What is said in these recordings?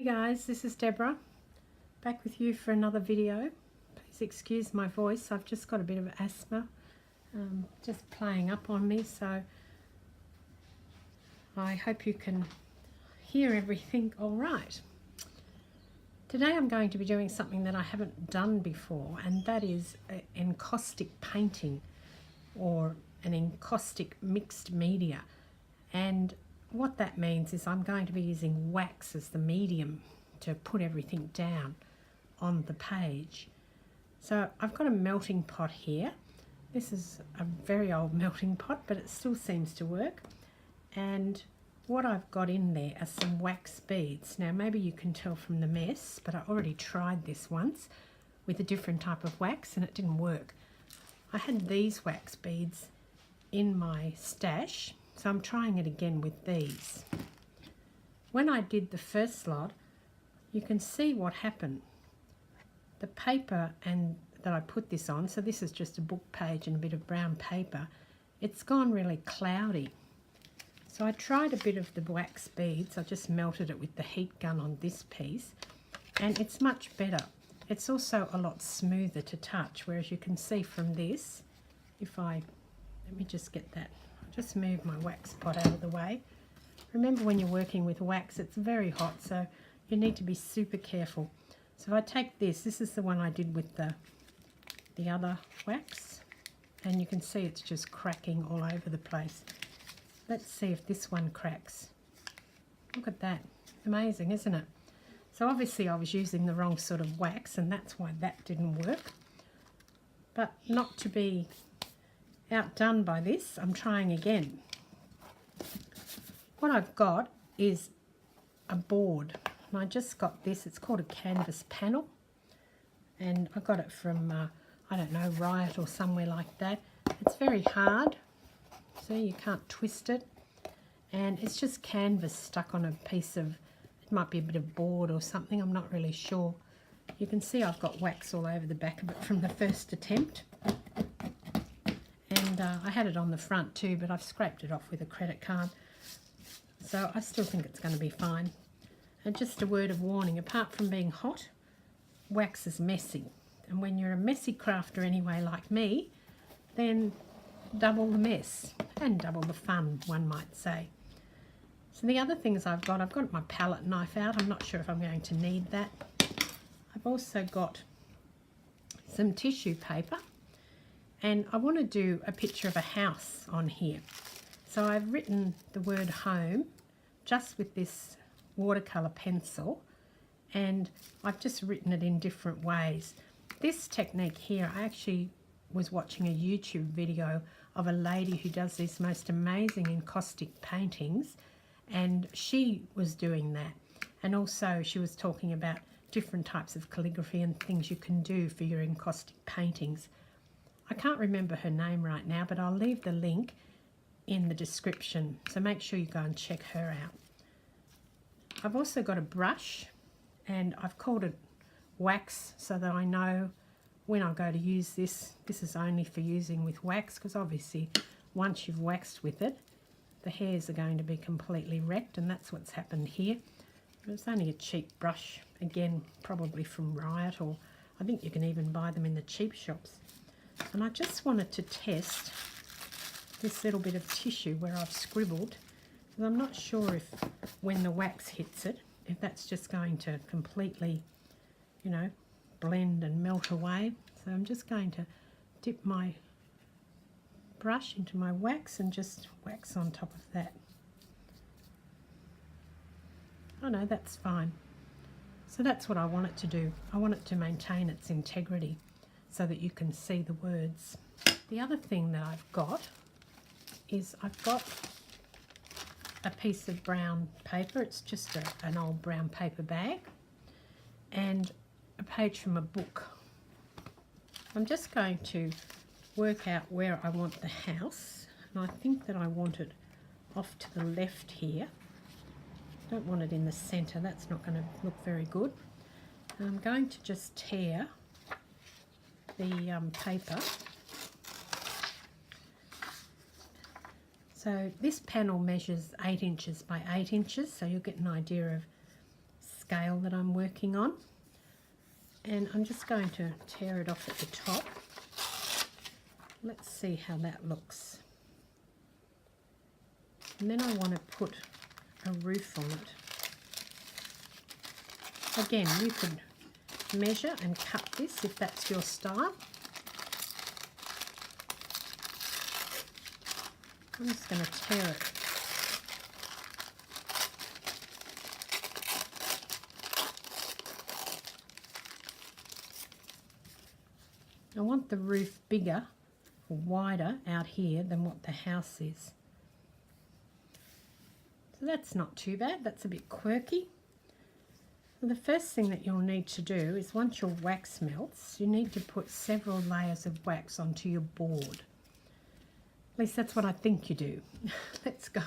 Hey guys, this is Deborah, back with you for another video. Please excuse my voice, I've just got a bit of asthma just playing up on me, so I hope you can hear everything all right. Today I'm going to be doing something that I haven't done before, and that is an encaustic painting, or an encaustic mixed media. And what that means is I'm going to be using wax as the medium to put everything down on the page. So I've got a melting pot here. This is a very old melting pot, but it still seems to work. And what I've got in there are some wax beads. Now maybe you can tell from the mess, but I already tried this once with a different type of wax and it didn't work. I had these wax beads in my stash, so I'm trying it again with these. When I did the first lot, you can see what happened. The paper that I put this on, so this is just a book page and a bit of brown paper, it's gone really cloudy. So I tried a bit of the wax beads. I just melted it with the heat gun on this piece, and it's much better. It's also a lot smoother to touch, whereas you can see from this, let me just get that. Just move my wax pot out of the way. Remember, when you're working with wax, it's very hot, so you need to be super careful. So if I take this is the one I did with the other wax, and you can see it's just cracking all over the place. Let's see if this one cracks. Look at that. Amazing, isn't it? So obviously I was using the wrong sort of wax, and that's why that didn't work. But not to be outdone by this, I'm trying again. What I've got is a board, and I just got this. It's called a canvas panel, and I got it from I don't know, Riot or somewhere like that. It's very hard, so you can't twist it, and it's just canvas stuck on a piece of, it might be a bit of board or something, I'm not really sure. You can see I've got wax all over the back of it from the first attempt. And I had it on the front too, but I've scraped it off with a credit card. So I still think it's going to be fine. And just a word of warning, apart from being hot, wax is messy. And when you're a messy crafter anyway like me, then double the mess and double the fun, one might say. So the other things I've got my palette knife out. I'm not sure if I'm going to need that. I've also got some tissue paper. And I want to do a picture of a house on here. So I've written the word home just with this watercolour pencil, and I've just written it in different ways. This technique here, I actually was watching a YouTube video of a lady who does these most amazing encaustic paintings, and she was doing that. And also she was talking about different types of calligraphy and things you can do for your encaustic paintings. I can't remember her name right now, but I'll leave the link in the description, so make sure you go and check her out. I've also got a brush, and I've called it wax so that I know when I go to use this is only for using with wax, because obviously once you've waxed with it, the hairs are going to be completely wrecked, and that's what's happened here. It's only a cheap brush, again probably from Riot, or I think you can even buy them in the cheap shops. And I just wanted to test this little bit of tissue where I've scribbled, because I'm not sure if when the wax hits it, if that's just going to completely, you know, blend and melt away. So I'm just going to dip my brush into my wax and just wax on top of that. Oh no, that's fine. So that's what I want it to do. I want it to maintain its integrity, so that you can see the words. The other thing that I've got is I've got a piece of brown paper. It's just an old brown paper bag, and a page from a book. I'm just going to work out where I want the house, and I think that I want it off to the left here. I don't want it in the centre, that's not going to look very good. And I'm going to just tear the paper. So this panel measures 8 inches by 8 inches, so you'll get an idea of scale that I'm working on. And I'm just going to tear it off at the top. Let's see how that looks. And then I want to put a roof on it. Again, you could measure and cut this if that's your style. I'm just going to tear it. I want the roof bigger or wider out here than what the house is. So that's not too bad, that's a bit quirky. So the first thing that you'll need to do is once your wax melts, you need to put several layers of wax onto your board. At least that's what I think you do. Let's go.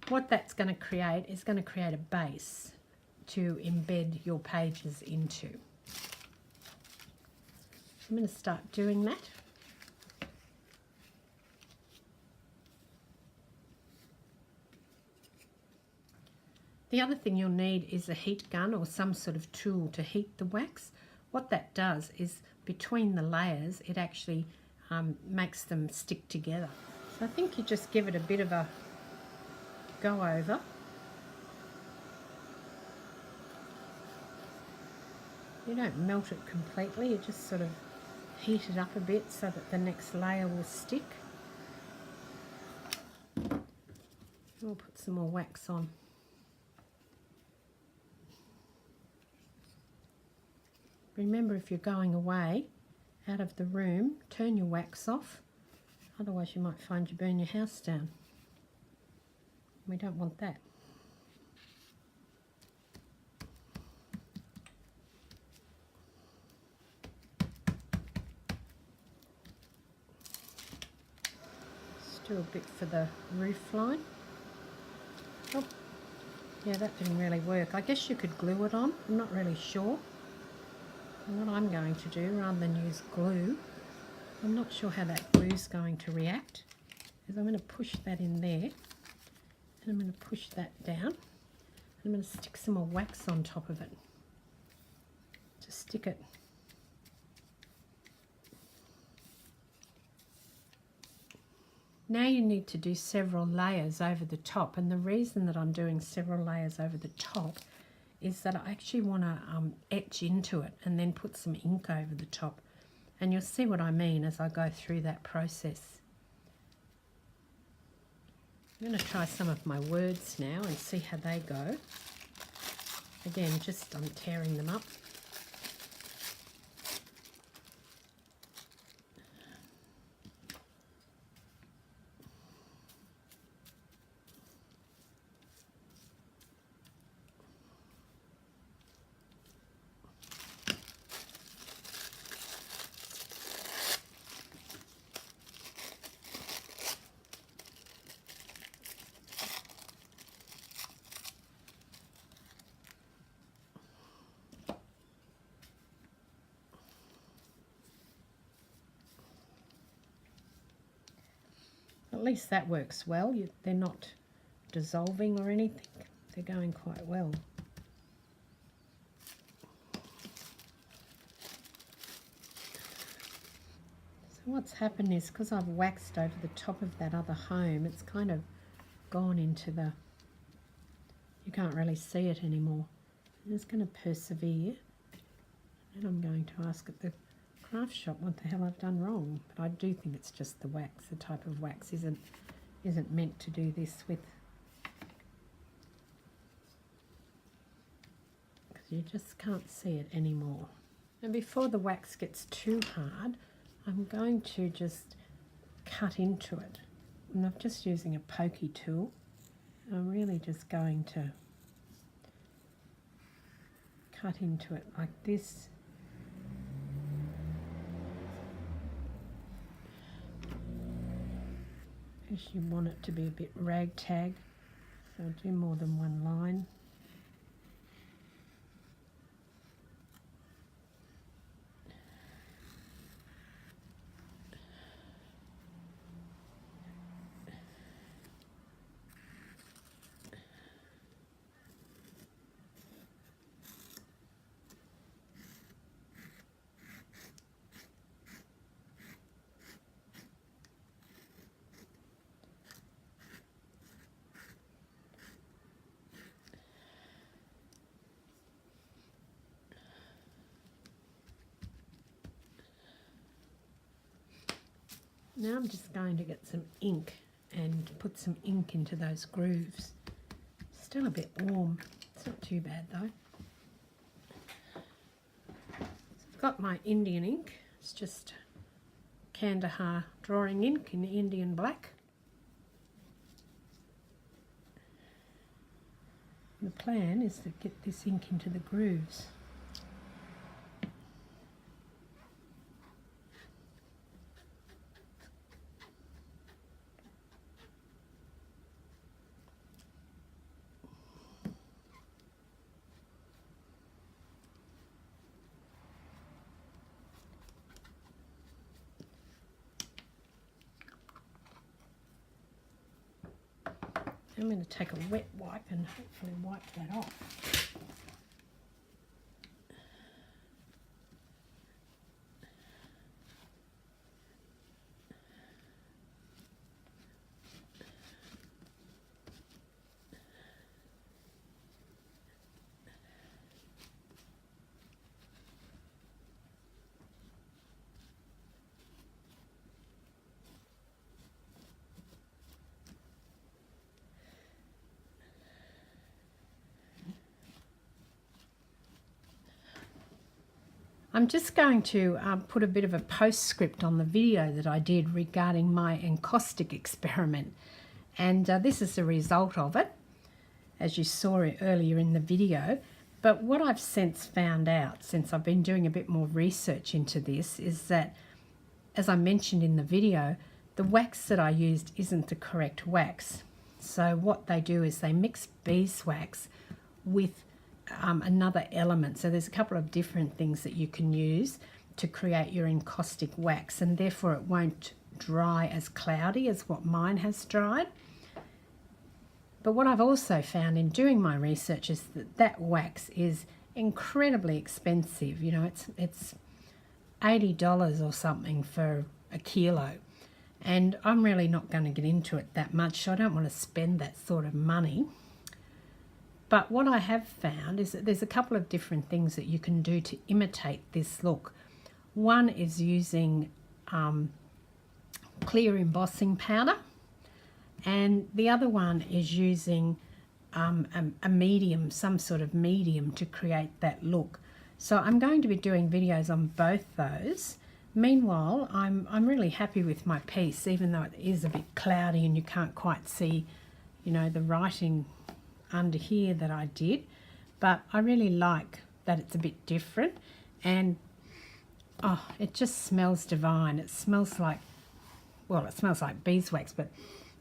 What that's going to create is going to create a base to embed your pages into. I'm going to start doing that. The other thing you'll need is a heat gun or some sort of tool to heat the wax. What that does is between the layers it actually makes them stick together. So I think you just give it a bit of a go over. You don't melt it completely, you just sort of heat it up a bit so that the next layer will stick. We'll put some more wax on. Remember, if you're going away out of the room, turn your wax off, otherwise you might find you burn your house down. We don't want that. Let's do a bit for the roof line. Oh, yeah, that didn't really work. I guess you could glue it on, I'm not really sure. And what I'm going to do, rather than use glue, I'm not sure how that glue is going to react, is I'm going to push that in there, and I'm going to push that down. I'm going to stick some more wax on top of it to stick it. Now you need to do several layers over the top, and the reason that I'm doing several layers over the top is that I actually want to etch into it and then put some ink over the top. And you'll see what I mean as I go through that process. I'm going to try some of my words now and see how they go. Again, just I'm tearing them up. At least that works well. They're not dissolving or anything. They're going quite well. So what's happened is, because I've waxed over the top of that other home, it's kind of gone into the... You can't really see it anymore. I'm just going to persevere. And I'm going to ask at the craft shop what the hell I've done wrong, but I do think it's just the wax. The type of wax isn't meant to do this with, because you just can't see it anymore. And before the wax gets too hard, I'm going to just cut into it, and I'm just using a pokey tool. I'm really just going to cut into it like this. Because you want it to be a bit ragtag, so I'll do more than one line. Now I'm just going to get some ink and put some ink into those grooves. Still a bit warm. It's not too bad though. So I've got my Indian ink. It's just Kandahar drawing ink in Indian black. The plan is to get this ink into the grooves. I'm going to take a wet wipe and hopefully wipe that off. I'm just going to put a bit of a postscript on the video that I did regarding my encaustic experiment, and this is the result of it, as you saw it earlier in the video. But what I've since found out, since I've been doing a bit more research into this, is that, as I mentioned in the video, the wax that I used isn't the correct wax. So what they do is they mix beeswax with another element. So there's a couple of different things that you can use to create your encaustic wax, and therefore it won't dry as cloudy as what mine has dried. But what I've also found in doing my research is that that wax is incredibly expensive. You know, it's $80 or something for a kilo, and I'm really not going to get into it that much, so I don't want to spend that sort of money. But what I have found is that there's a couple of different things that you can do to imitate this look. One is using clear embossing powder, and the other one is using a medium, some sort of medium, to create that look. So I'm going to be doing videos on both those. Meanwhile, I'm really happy with my piece, even though it is a bit cloudy and you can't quite see, you know, the writing under here that I did, but I really like that it's a bit different, and oh, it just smells divine. It smells like, well, it smells like beeswax, but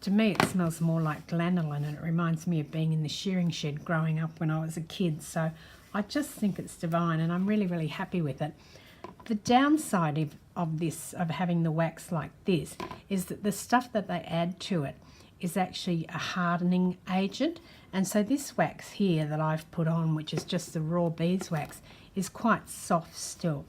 to me it smells more like lanolin, and it reminds me of being in the shearing shed growing up when I was a kid. So I just think it's divine, and I'm really, really happy with it. The downside of having the wax like this is that the stuff that they add to it is actually a hardening agent, and so this wax here that I've put on, which is just the raw beeswax, is quite soft still.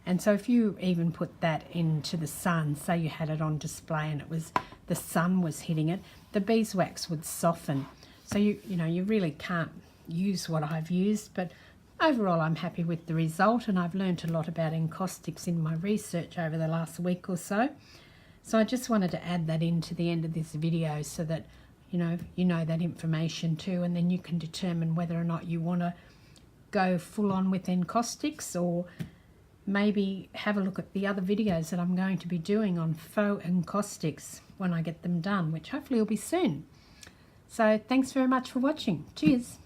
And so if you even put that into the sun, say you had it on display and the sun was hitting it, the beeswax would soften. So you know you really can't use what I've used, but overall I'm happy with the result, and I've learned a lot about encaustics in my research over the last week or so. So I just wanted to add that into the end of this video so that you know that information too, and then you can determine whether or not you want to go full on with encaustics, or maybe have a look at the other videos that I'm going to be doing on faux encaustics when I get them done, which hopefully will be soon. So thanks very much for watching. Cheers.